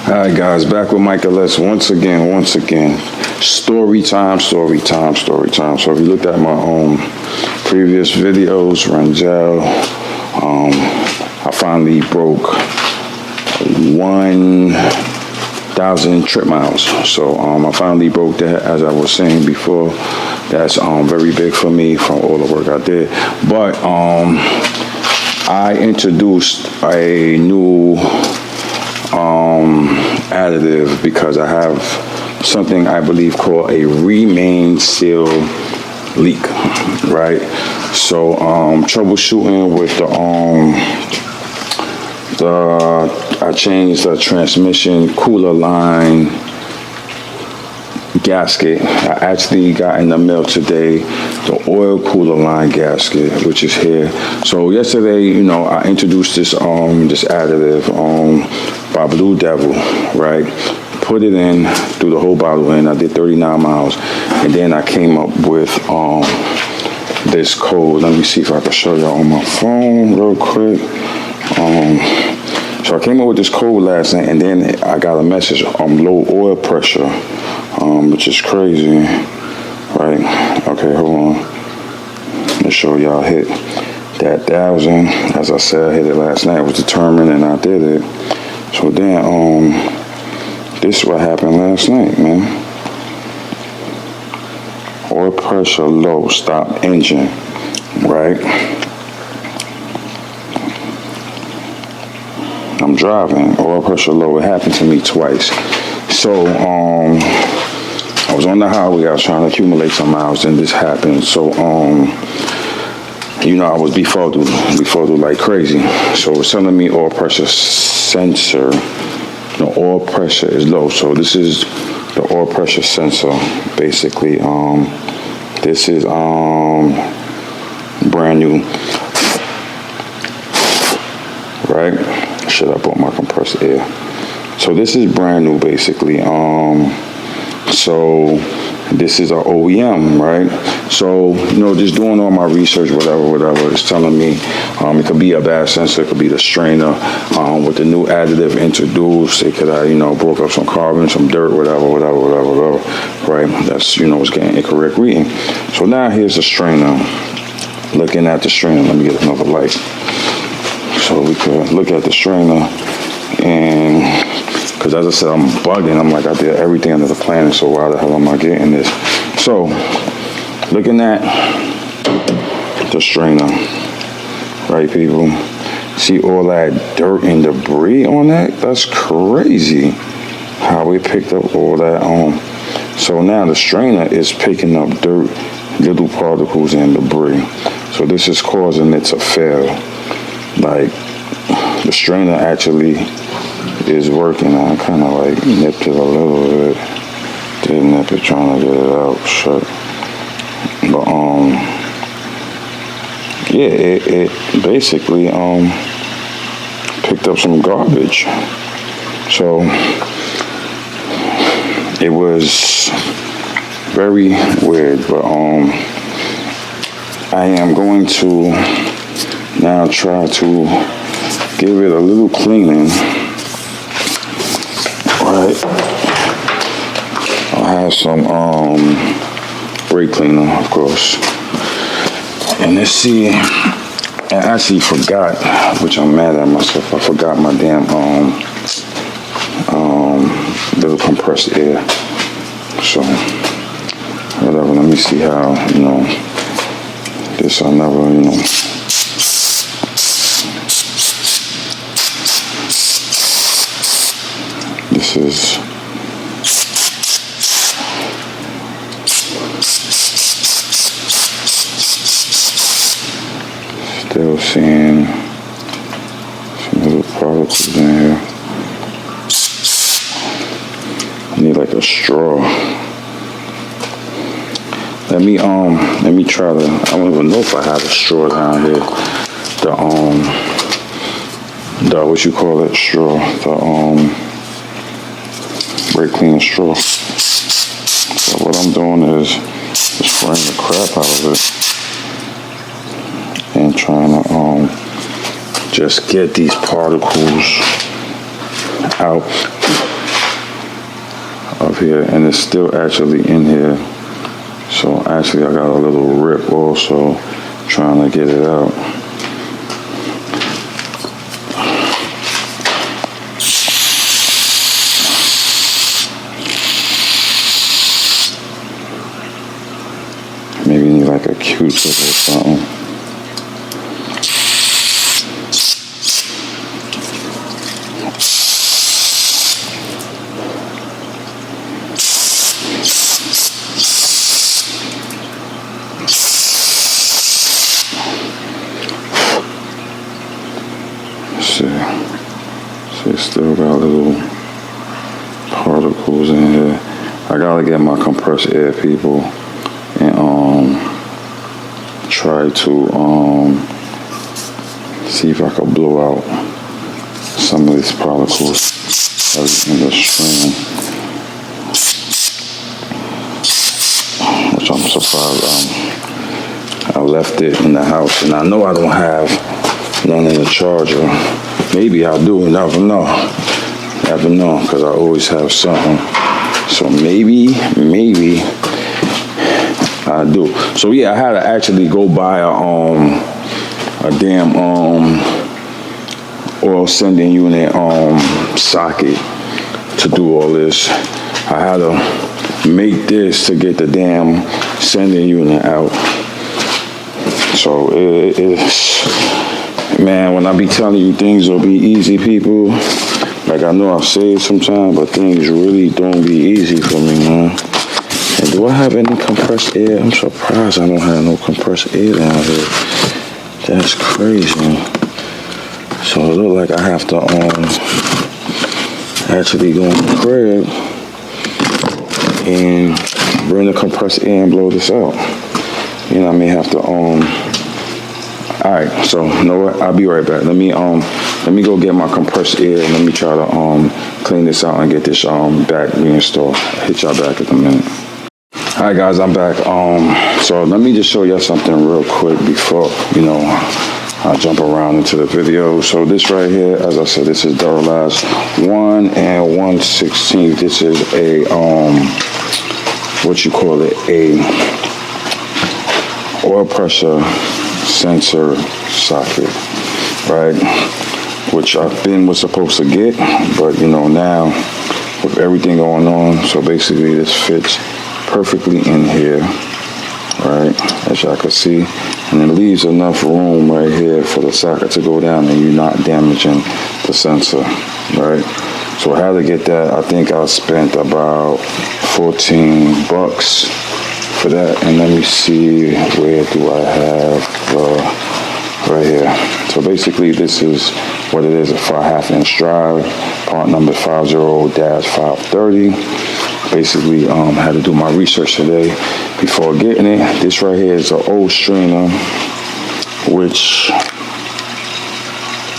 Alright guys, back with Mike Let's once again. Story time. So if you looked at my previous videos, Rangel, I finally broke 1,000 trip miles. So I finally broke that, as I was saying before. That's very big for me from all the work I did. But I introduced a new additive because I have something I believe called a remain seal leak, right? So troubleshooting with I changed the transmission cooler line gasket. I actually got in the mail today the oil cooler line gasket, which is here. So yesterday, I introduced this this additive by Blue Devil, right? Put it in, threw the whole bottle in. I did 39 miles, and then I came up with this code. Let me see if I can show y'all on my phone real quick. So I came up with this code last night, and then I got a message low oil pressure, which is crazy, right? Okay, hold on. Let's show y'all hit that 1,000. As I said, I hit it last night. I was determined, and I did it. So then, this is what happened last night, man. Oil pressure low, stop engine, right? I'm driving, oil pressure low. It happened to me twice. So I was on the highway. I was trying to accumulate some miles, and this happened. So I was befuddled like crazy. So it was telling me oil pressure sensor. The oil pressure is low. So this is the oil pressure sensor. Basically, this is brand new, right? Should I put my compressed air? So this is brand new, basically. So this is our OEM, right? So, just doing all my research, whatever, it's telling me it could be a bad sensor, it could be the strainer. With the new additive introduced, it could have, broke up some carbon, some dirt, whatever, right? That's, was getting incorrect reading. So now here's the strainer. Looking at the strainer, let me get another light. So we could look at the strainer, and because as I said, I'm bugging. I'm like, I did everything under the plan, so why the hell am I getting this? So, looking at the strainer, right, people? See all that dirt and debris on that? That's crazy how we picked up all that. So now the strainer is picking up dirt, little particles, and debris. So this is causing it to fail. Like, the strainer actually is working. I kind of like nipped it a little bit. Did nip it, trying to get it out. Shut. But yeah, it basically picked up some garbage. So it was very weird. But I am going to now try to give it a little cleaning. Right. I'll have some brake cleaner, of course. And let's see. I actually forgot, which I'm mad at myself. I forgot my damn little compressed air. So whatever. Let me see how this. I never This is still seeing some little particles in here. I need like a straw. Let me try to. I don't even know if I have a straw down here. The what you call it, straw. Brake cleaner straw. So what I'm doing is just spraying the crap out of it and trying to just get these particles out. of here, and it's still actually in here. So actually I got a little rip also trying to get it out. Maybe you need like a Q-tip or something. See, still got little particles in here. I gotta get my compressed air, people, and try to see if I can blow out some of these particles in the string, which I'm surprised I left it in the house, and I know I don't have none in the charger. Maybe I do, you never know. Never know, because I always have something. So maybe I do. So yeah, I had to actually go buy a damn oil sending unit socket to do all this. I had to make this to get the damn sending unit out. So it's, man, when I be telling you things will be easy, people, like I know I've said sometimes, but things really don't be easy for me, man. And do I have any compressed air? I'm surprised I don't have no compressed air down here. That's crazy. So it looks like I have to actually go in the crib and bring the compressed air and blow this out. You know, I may have to alright, so you know what? I'll be right back. Let me go get my compressed air and let me try to clean this out and get this back reinstalled. I'll hit y'all back in a minute. Alright guys, I'm back. So let me just show y'all something real quick before, you know, I jump around into the video. So this right here, as I said, this is Duralast 1 and 1/16. This is a what you call it, a oil pressure sensor socket, right? Which was supposed to get, but you know, now with everything going on, so basically this fits perfectly in here, right, as y'all can see, and it leaves enough room right here for the socket to go down and you're not damaging the sensor, right? So I had to get that. I think I spent about 14 bucks for that, and let me see, where do I have right here. So basically this is what it is, a 1/2-inch drive, part number 50-530. Basically had to do my research today before getting it. This right here is an old strainer which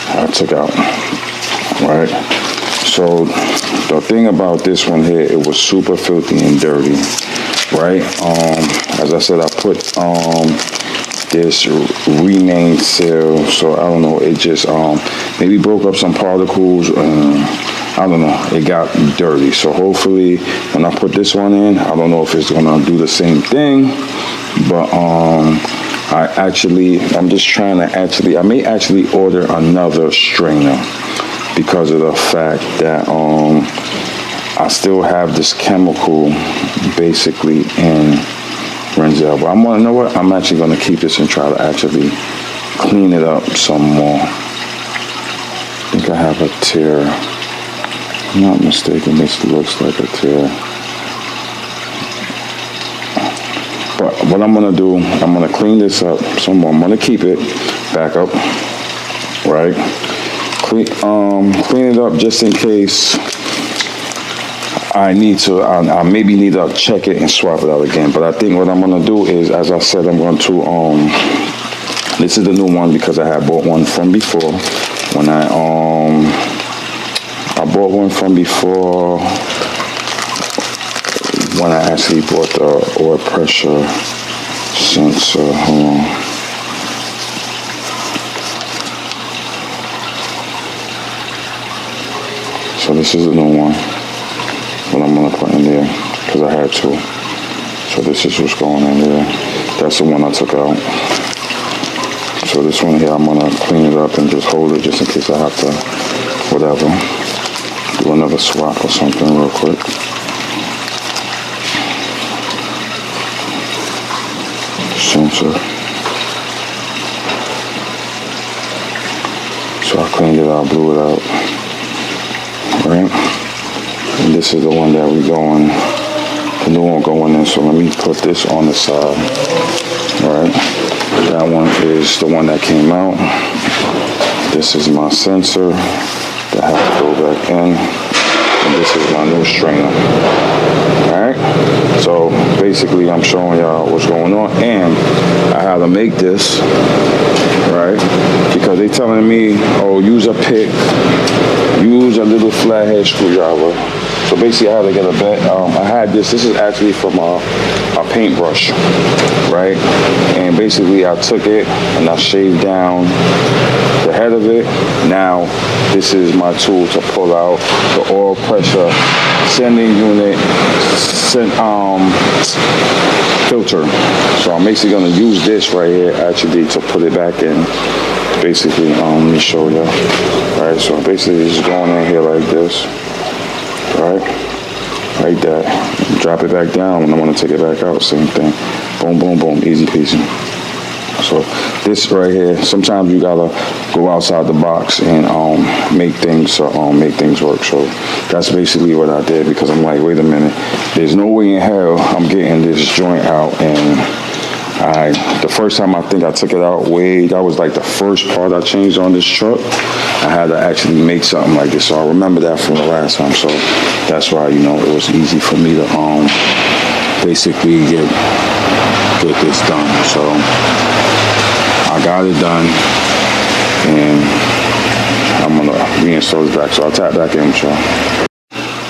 I took out, right? So the thing about this one here, it was super filthy and dirty, right? As I said, I put this remain seal, so I don't know, it just maybe broke up some particles, I don't know, it got dirty. So hopefully when I put this one in, I don't know if it's gonna do the same thing, but I'm just trying to I may actually order another strainer because of the fact that I still have this chemical basically in Renzel. But I'm gonna know what? I'm actually gonna keep this and try to actually clean it up some more. I think I have a tear. If I'm not mistaken, this looks like a tear. But what I'm gonna do, I'm gonna clean this up some more. I'm gonna keep it back up, right? Clean it up just in case I maybe need to check it and swap it out again. But I think what I'm gonna do is, as I said, I'm going to this is the new one because I had bought one from before. When I bought one from before when I actually bought the oil pressure sensor. Hold on. So this is the new one. what I'm gonna put in there because I had to. So this is what's going in there. That's the one I took out. So this one here, I'm gonna clean it up and just hold it just in case I have to, whatever. Do another swap or something real quick. Sensor. So I cleaned it out, blew it out. Right? And this is the one that we going, the new one going in. So let me put this on the side. Right? That one is the one that came out. This is my sensor that has to go back in. And this is my new strainer. Alright? So basically I'm showing y'all what's going on and I had to make this, right? Because they telling me, oh, use a pick, use a little flathead screwdriver. So basically I had to get a bed. I had this is actually from a paintbrush, right? And basically I took it and I shaved down the head of it. Now this is my tool to pull out the oil pressure sending unit filter. So I'm basically gonna use this right here actually to put it back in. Basically, let me show you. Alright, so basically just going in here like this. Right? Like that. Drop it back down when I want to take it back out. Same thing. Boom, boom, boom. Easy peasy. So this right here, sometimes you gotta go outside the box and make things work. So that's basically what I did because I'm like, wait a minute, there's no way in hell I'm getting this joint out. And the first time I think I took it out, that was like the first part I changed on this truck. I had to actually make something like this. So I remember that from the last time. So that's why, it was easy for me to basically get this done. So I got it done and I'm gonna reinstall this back. So I'll tap back in with y'all.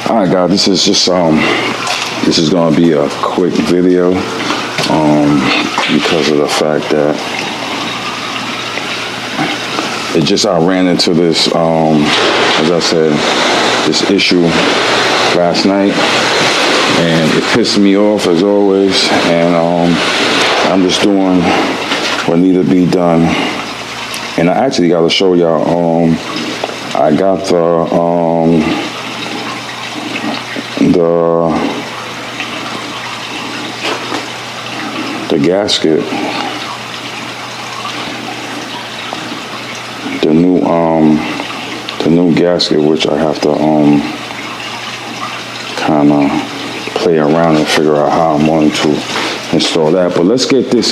Alright guys, this is just this is gonna be a quick video because of the fact that I ran into this as I said, this issue last night and it pissed me off as always, and I'm just doing what needed to be done. And I actually got to show y'all, I got the gasket, the new gasket, which I have to kind of play around and figure out how I'm going to install that. But let's get this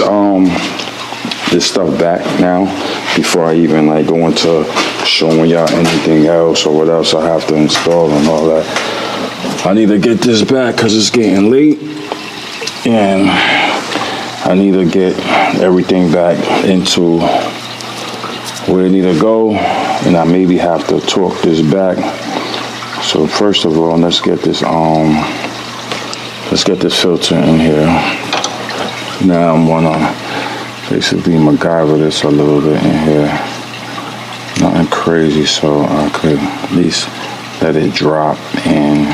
this stuff back now before I even go into showing y'all anything else or what else I have to install and all that. I need to get this back because it's getting late and I need to get everything back into where it need to go, and I maybe have to torque this back. So first of all, let's get this filter in here. Now I'm gonna basically MacGyver this a little bit in here. Nothing crazy, so I could at least let it drop in.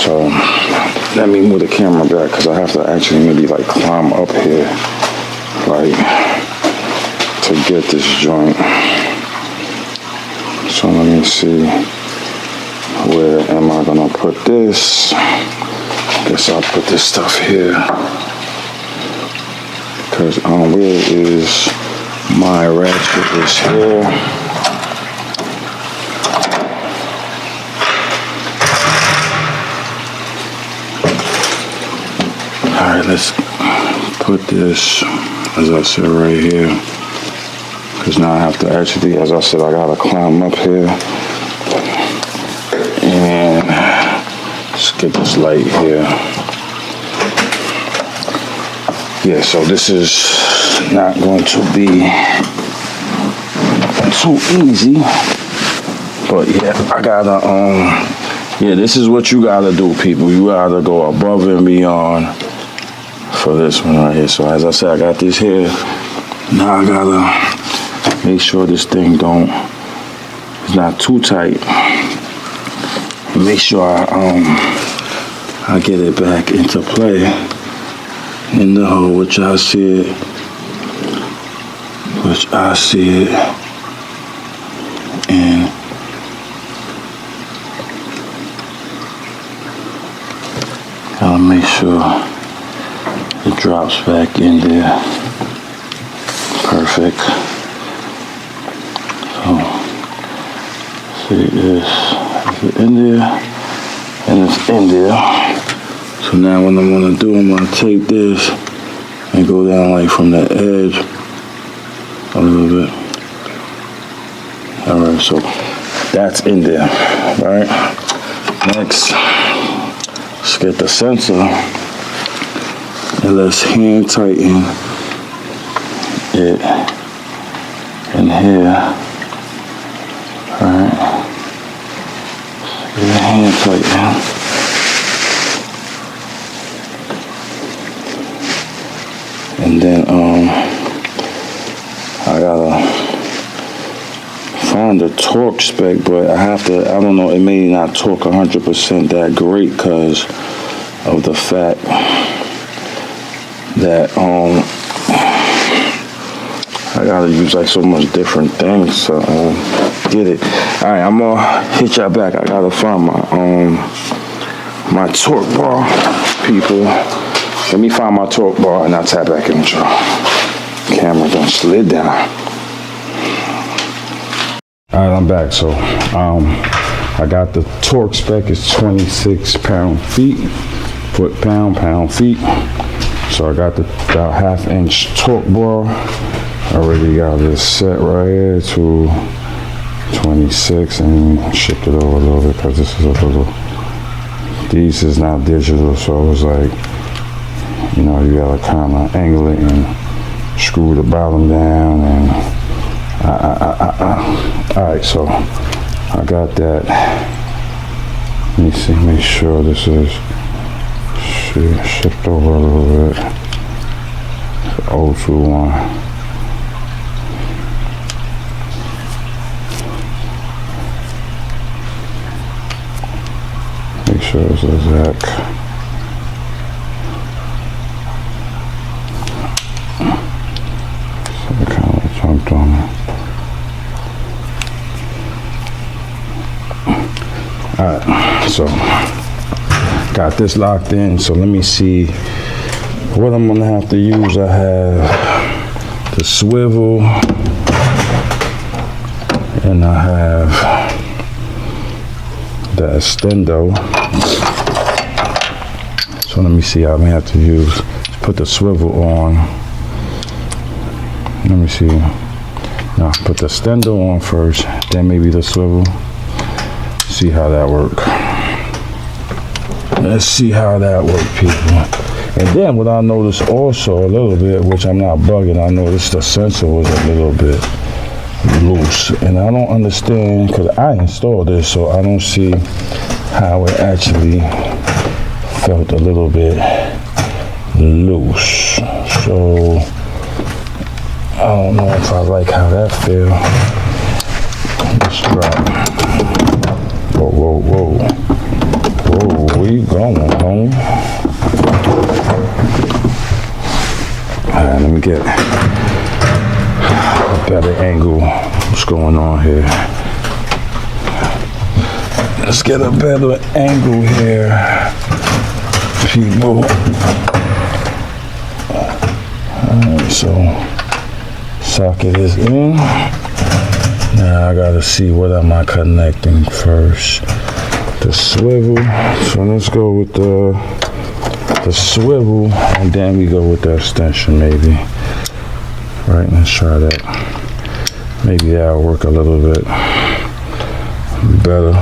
So let me move the camera back because I have to actually maybe climb up here to get this joint. So let me see, where am I gonna put this? Guess I'll put this stuff here because where is my ratchet? Is here. Alright, let's put this, as I said, right here. Because now I have to actually, as I said, I gotta climb up here. And let's get this light here. Yeah, so this is not going to be too easy. But yeah, I gotta, yeah, this is what you gotta do, people. You gotta go above and beyond for this one right here. So as I said, I got this here. Now I gotta make sure this thing is not too tight. make sure I get it back into play in the hole, which I see it. And I'll make sure it drops back in there. Perfect. So, see this. Is it in there? And it's in there. So now what I'm gonna do, I'm gonna take this and go down like from the edge a little bit. All right, so that's in there, right? Next, let's get the sensor and let's hand tighten it in here, right? Get the hand tighten. And then I gotta find the torque spec, but I don't know, it may not torque 100% that great because of the fact that I gotta use like so much different things to get it. All right, I'm gonna hit y'all back. I gotta find my torque bar, people. Let me find my torque bar and I'll tap back in with y'all. Camera done slid down. All right, I'm back. So I got the torque spec is 26 pound-feet, pound-feet. So I got the about 1/2 inch torque bar. I already got this set right here to 26 and shift it over a little bit because this is a little, these is not digital, so it was like, you know, you gotta kind of angle it and screw the bottom down and all right, so I got that. Let me see, make sure this is shift over a little bit. 021. Make sure it's exact. So I kind of jumped on it. Alright, so got this locked in, so let me see what I'm gonna have to use. I have the swivel and I have the extendo. So let me see, I may have to put the swivel on. Let me see. No, put the extendo on first, then maybe the swivel. See how that work. Let's see how that work, people. And then what I noticed also a little bit, which I'm not bugging, I noticed the sensor was a little bit loose. And I don't understand, because I installed this, so I don't see how it actually felt a little bit loose. So I don't know if I like how that feel. Let's drop. Whoa, whoa, whoa. Whoa, where you going, homie? Alright, let me get a better angle. What's going on here? Let's get a better angle here, people. Alright, so socket is in. Now I gotta see what am I connecting first. The swivel. So let's go with the swivel and then we go with the extension maybe. Right, let's try that. Maybe that'll work a little bit better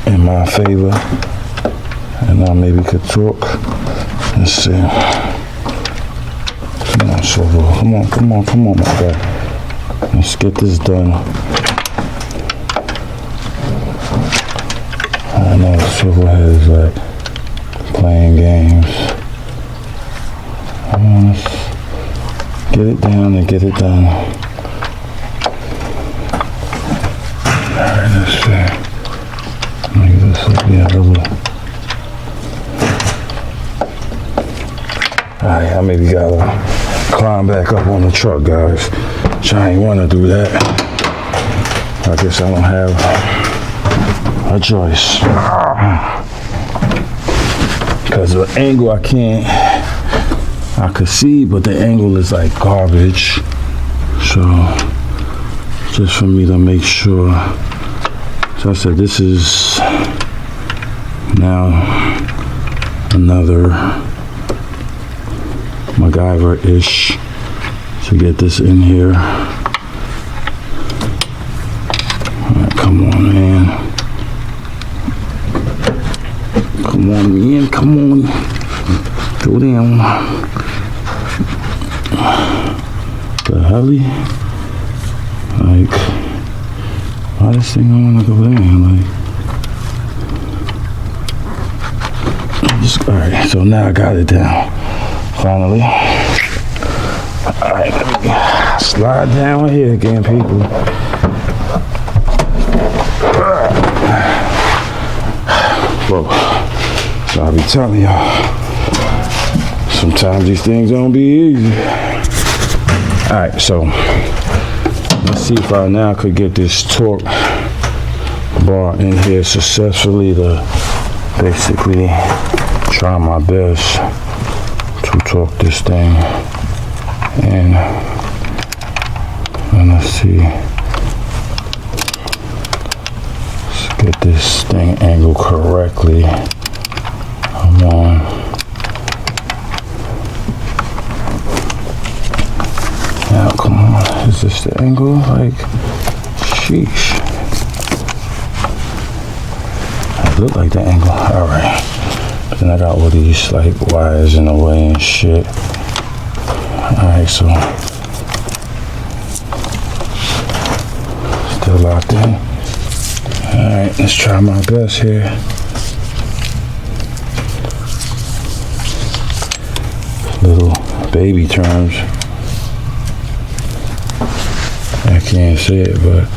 in my favor. And now maybe could torque. Let's see. Come on, swivel. Come on, my guy. Let's get this done. I know the swivel head is like playing games. Let's get it down and get it done. Alright, let's see. Yeah, alright, I maybe gotta climb back up on the truck, guys. I ain't wanna do that. I guess I don't have a choice. Because the angle I could see, but the angle is like garbage. So, just for me to make sure. So I said, this is now another MacGyver-ish to get this in here. Alright, come on, man. Come on, man. Come on. Go down. The helly? Like, why this thing don't wanna go down? Like, alright, so now I got it down. Finally. Alright, let me slide down here again, people. Whoa. So I'll be telling y'all, sometimes these things don't be easy. Alright, so let's see if I now could get this torque bar in here successfully to basically try my best to torque this thing. And let's see. Let's get this thing angled correctly. Come on. Now, come on. Is this the angle? Like, sheesh. It looked like the angle. All right. But then I got all these like wires in the way and shit. All right, so still locked in. All right, let's try my best here. Little baby terms. I can't see it, but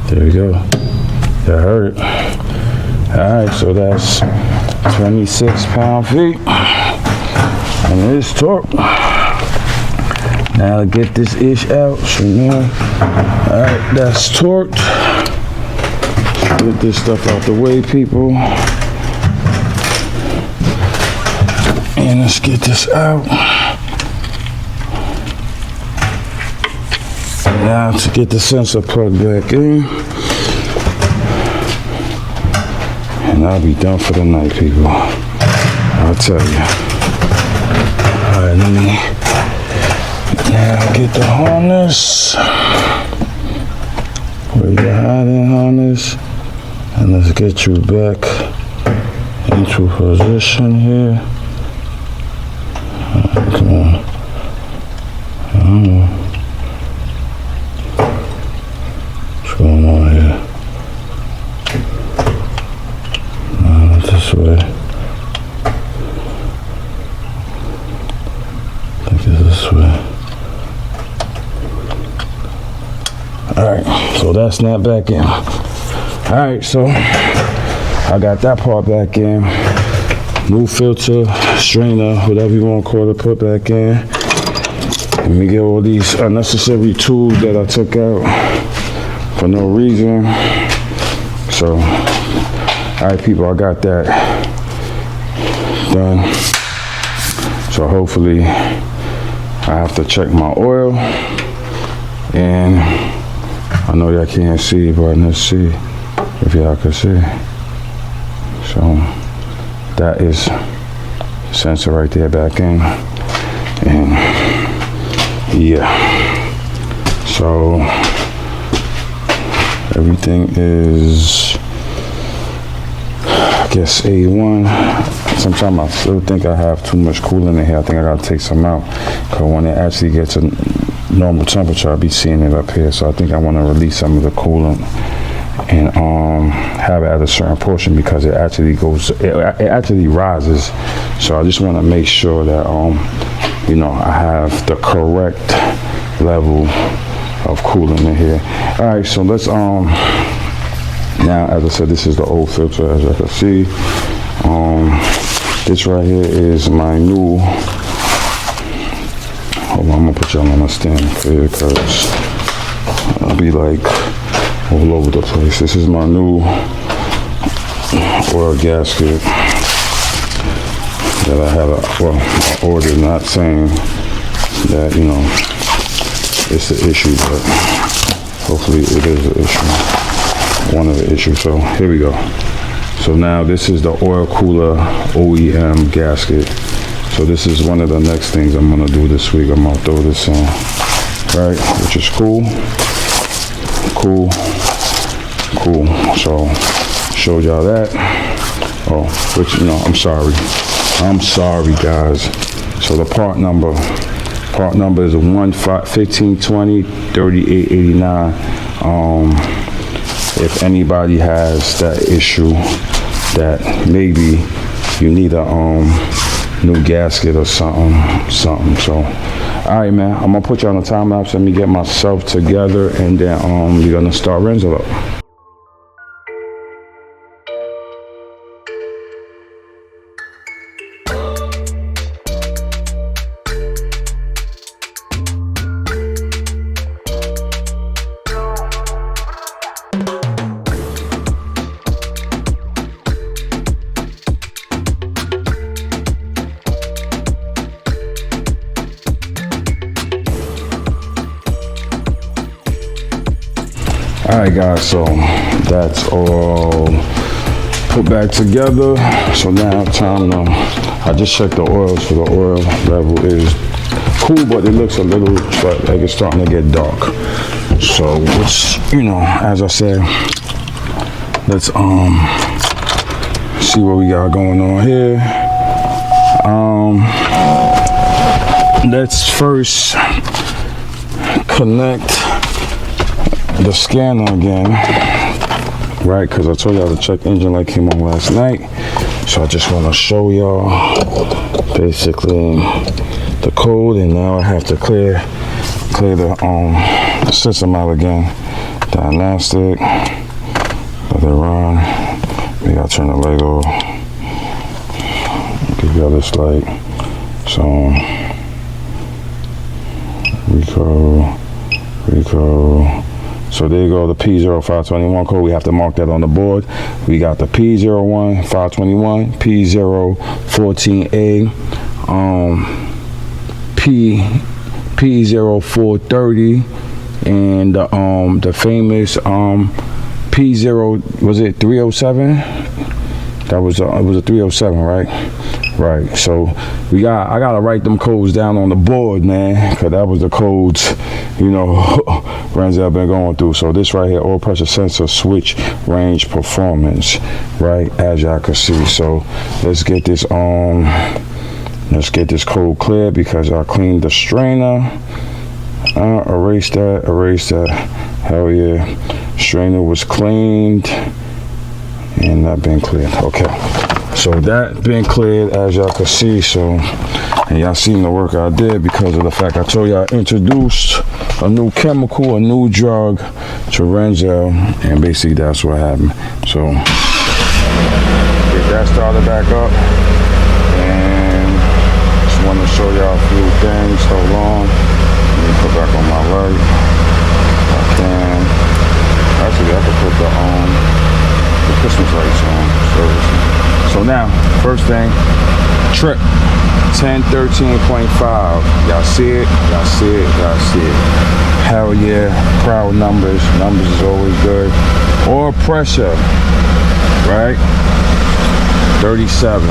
there we go. That hurt. Alright, so that's 26 pound-feet. And it is torque. Now to get this ish out. So now, alright, that's torqued. Get this stuff out the way, people. And let's get this out. Now to get the sensor plugged back in. And I'll be done for the night, people. I'll tell you. Alright, let me now get the harness. Where you hiding, harness? And let's get you back into position here. Alright, come on. What's going on here? This way. I think it's this way. Alright, so that's not back in. Alright, so I got that part back in. New filter, strainer, whatever you want to call it, put back in. Let me get all these unnecessary tools that I took out for no reason. So, alright people, I got that done. So hopefully I have to check my oil. And I know y'all can't see, but let's see if y'all can see. So that is sensor right there back in. And yeah. So everything is, I guess, A1. sometimes I still think I have too much coolant in here. I think I gotta take some out, because when it actually gets a normal temperature, I'll be seeing it up here. So I think I want to release some of the coolant and have it at a certain portion, because it actually rises. So I just want to make sure that you know, I have the correct level of coolant in here. All right, so let's now, as I said, this is the old filter, as you can see. This right here is my new, hold on, I'm gonna put y'all on my stand here, because I'll be like all over the place. This is my new oil gasket that I had I ordered, not saying that, you know, it's an issue, but hopefully it is an issue, one of the issues. So here we go. So now this is the oil cooler OEM gasket. So this is one of the next things I'm gonna do this week. I'm gonna throw this in, right, which is cool. So showed y'all that. Oh, which, you know, I'm sorry guys. So the part number is 1520-3889. If anybody has that issue, that maybe you need a new gasket or something. So all right, man, I'm gonna put you on a time lapse. Let me get myself together, and then we're gonna start Renzo up. All right, guys, so that's all put back together. So now time to, I just checked the oil, so the oil level is cool, but it looks a little like it's starting to get dark. So, which, you know, as I said, let's see what we got going on here. Let's first connect the scanner again, right? Because I told y'all the check engine light came on last night. So I just want to show y'all basically the code, and now I have to clear the system out again. Diagnostic, let it run. Maybe I'll turn the light off. Give y'all this light. So Rico. So there you go, the P0521 code. We have to mark that on the board. We got the P01 521, P014A, P0430, and the famous P0, was it 307? That was it was a 307, right? Right. So I gotta write them codes down on the board, man, because that was the codes, you know, Renzo have been going through. So this right here, oil pressure sensor switch range performance, right, as y'all can see. So let's get this code clear, because I cleaned the strainer. Erase that. Hell yeah. Strainer was cleaned and that been cleared. Okay. So that been cleared, as y'all can see. So, and y'all seen the work I did, because of the fact I told y'all I introduced a new chemical, a new drug to Renzo, and basically that's what happened. So get that started back up, and just want to show y'all a few things. Hold on, let me put back on my light. I can actually I can put the Christmas lights on. So now, first thing, trip 1013.5. Y'all see it? Y'all see it? Y'all see it? Hell yeah! Proud numbers. Numbers is always good. Oil pressure, right? 37,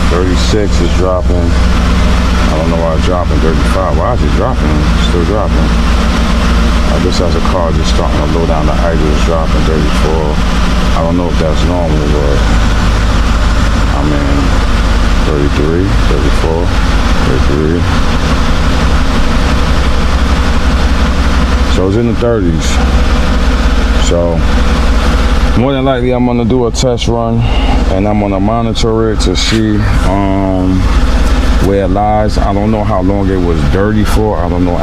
36 is dropping. I don't know why it's dropping. 35. Why is it dropping? Still dropping. I guess as a car just starting to low down, the idle is dropping. 34. I don't know if that's normal, but I mean, 33, 34, 33. So it's in the 30s. So more than likely I'm gonna do a test run and I'm gonna monitor it to see where it lies. I don't know how long it was dirty for. I don't know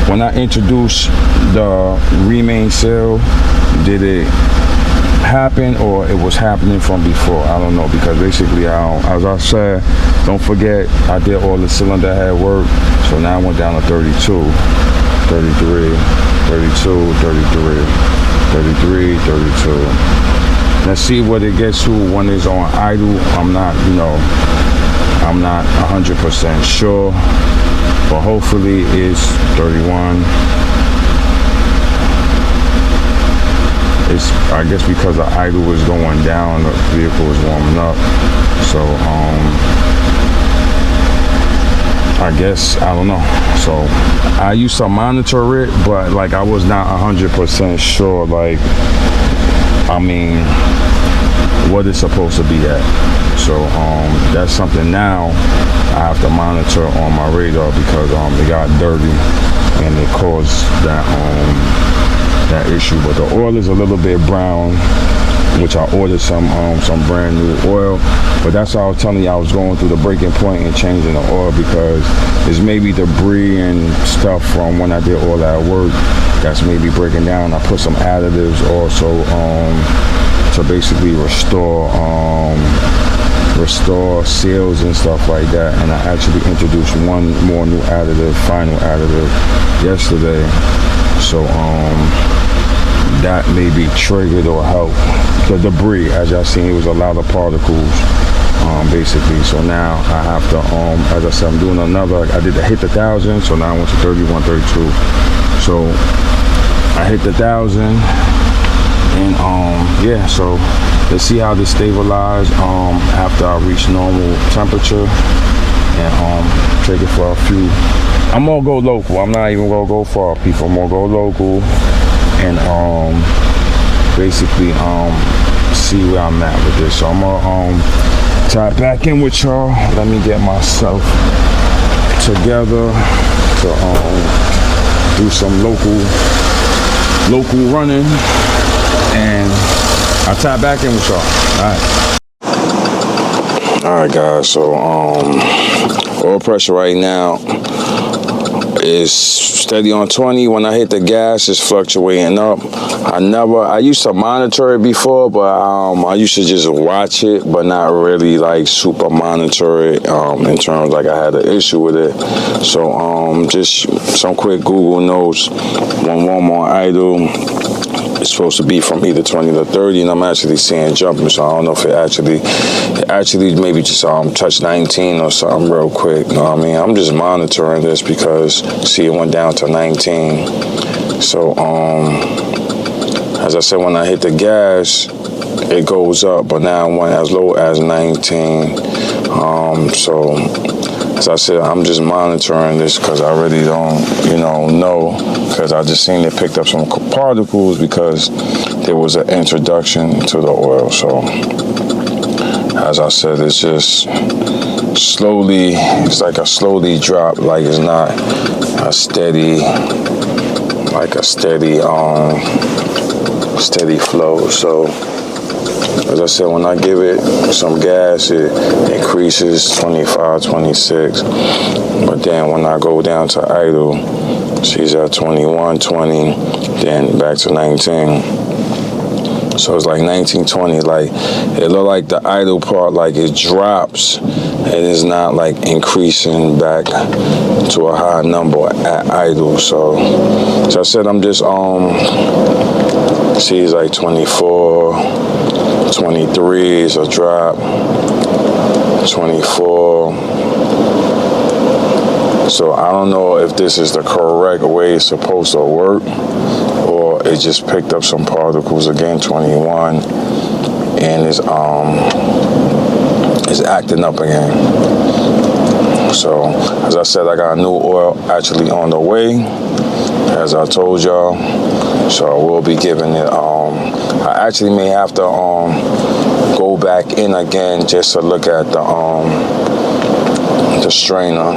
when I introduced the remain seal, did it happen or it was happening from before? I don't know, because basically as I said, don't forget I did all the cylinder head work, so now I went down to 32, 33, 32, 33, 33, 32. Let's see what it gets to when it's on idle. I'm not 100% sure, but hopefully it's 31. It's, I guess because the idle was going down, the vehicle was warming up. So I guess, I don't know. So I used to monitor it, but like I was not 100% sure, like, I mean, what it's supposed to be at. So that's something now I have to monitor on my radar, because it got dirty and it caused that issue. But the oil is a little bit brown, which I ordered some brand new oil. But that's how I was telling you, I was going through the breaking point and changing the oil, because there's maybe debris and stuff from when I did all that work that's maybe breaking down. I put some additives also to basically restore seals and stuff like that. And I actually introduced one more new additive, final additive, yesterday. So that maybe triggered or helped the debris. As y'all seen, it was a lot of particles, basically. So now I have to, as I said, I'm doing another. I did hit the 1,000, so now I went to 31, 32. So I hit the 1,000, and yeah. So let's see how this stabilizes after I reach normal temperature, and take it for a few. I'm gonna go local. I'm not even gonna go far, people. I'm gonna go local and basically see where I'm at with this. So I'm gonna tap back in with y'all. Let me get myself together to do some local running, and I'll tap back in with y'all. All right, guys. So oil pressure right now is steady on 20. When I hit the gas, it's fluctuating up. I used to monitor it before, but I used to just watch it, but not really like super monitor it in terms like I had an issue with it. So just some quick Google notes. When warm on idle, it's supposed to be from either 20 to 30, and I'm actually seeing jumping, so I don't know if it actually maybe just touched 19 or something real quick. You know what I mean? I'm just monitoring this because, see, it went down to 19. So as I said, when I hit the gas, it goes up, but now it went as low as 19. So as I said, I'm just monitoring this because I really don't, know, because I just seen it picked up some particles because there was an introduction to the oil. So as I said, it's just slowly, it's like a slowly drop, like it's not a steady, like a steady flow. So as I said, when I give it some gas, it increases 25, 26. But then when I go down to idle, she's at 21, 20, then back to 19. So it's like 19, 20, like it look like the idle part, like it drops. It is not like increasing back to a high number at idle. So as I said, I'm just, she's like 24, 23 is a drop, 24. So I don't know if this is the correct way it's supposed to work, or it just picked up some particles again, 21, and it's acting up again. So as I said, I got new oil actually on the way, as I told y'all. So I will be giving it, I actually may have to go back in again just to look at the strainer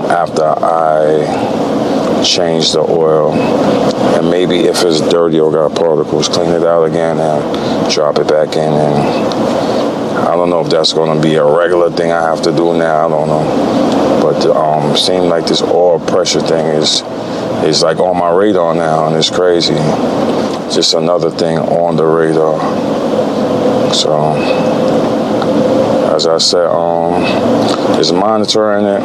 after I change the oil, and maybe if it's dirty or got particles, clean it out again and drop it back in. And I don't know if that's going to be a regular thing I have to do now. I don't know, but seems like this oil pressure thing is like on my radar now, and it's crazy. Just another thing on the radar. So as I said, is monitoring it.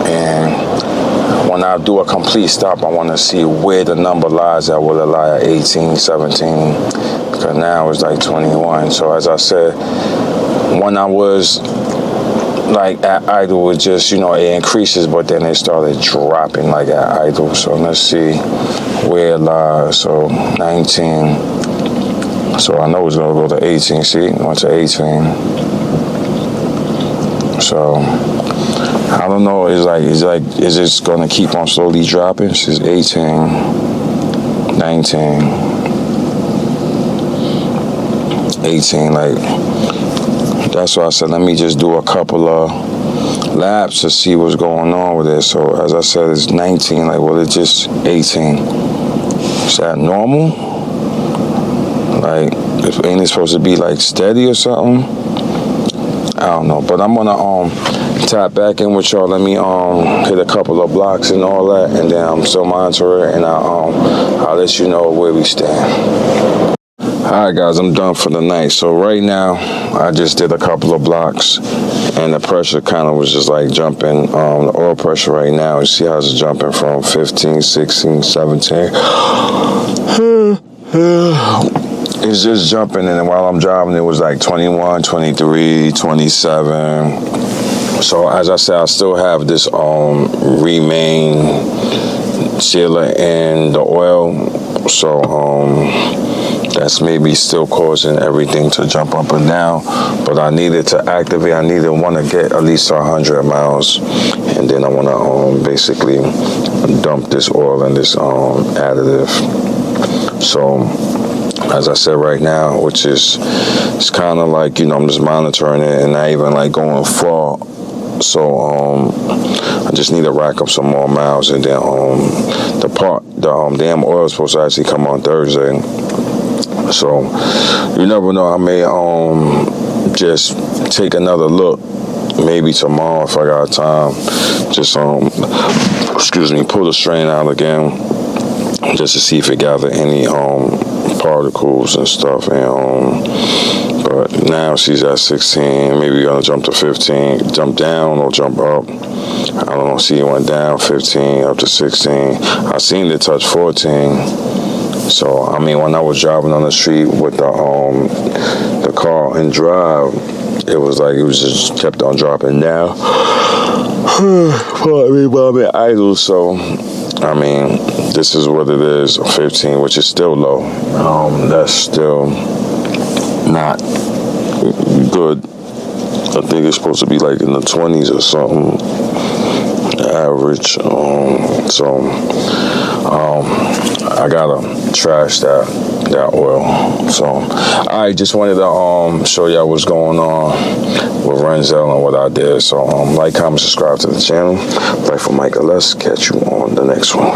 And when I do a complete stop, I want to see where the number lies at. Will it lie at 18, 17? Because now it's like 21. So as I said, when I was like at idle, it just, it increases, but then it started dropping like at idle. So let's see where it lies. So 19. So I know it's gonna go to 18. See, it went to 18. So I don't know. Is it gonna keep on slowly dropping? This is 18, 19, 18. Like, that's why I said let me just do a couple of laps to see what's going on with it. So as I said, it's 19. Like, well, it's just 18. Is that normal? Like, ain't it supposed to be like steady or something? I don't know, but I'm gonna tap back in with y'all. Let me hit a couple of blocks and all that, and then I'm still monitoring, and I'll let you know where we stand. Alright guys, I'm done for the night. So right now I just did a couple of blocks, and the pressure kind of was just like jumping. The oil pressure right now, you see how it's jumping from 15, 16, 17. It's just jumping, and while I'm driving it was like 21, 23, 27. So as I said, I still have this remain sealer in the oil. So that's maybe still causing everything to jump up and down. But I needed to activate. I want to get at least 100 miles, and then I want to basically dump this oil in this additive. So as I said right now, which is, it's kind of like, I'm just monitoring it and not even like going far. So I just need to rack up some more miles, and then the damn oil is supposed to actually come on Thursday. So you never know, I may just take another look maybe tomorrow if I got time. Just pull the strain out again just to see if it gathered any particles and stuff. And but now she's at 16. Maybe gonna jump to 15. Jump down or jump up. I don't know. See, it went down 15 up to 16. I seen it touch 14. So I mean, when I was driving on the street with the car in drive, it was like it was just kept on dropping down. Well, I mean, I'm in idle, so I mean, this is what it is, 15, which is still low. That's still not good. I think it's supposed to be like in the 20s or something, average. I gotta trash that oil. So I just wanted to show y'all what's going on with Renzel and what I did. So like, comment, subscribe to the channel. Life of Micah. Let's catch you on the next one.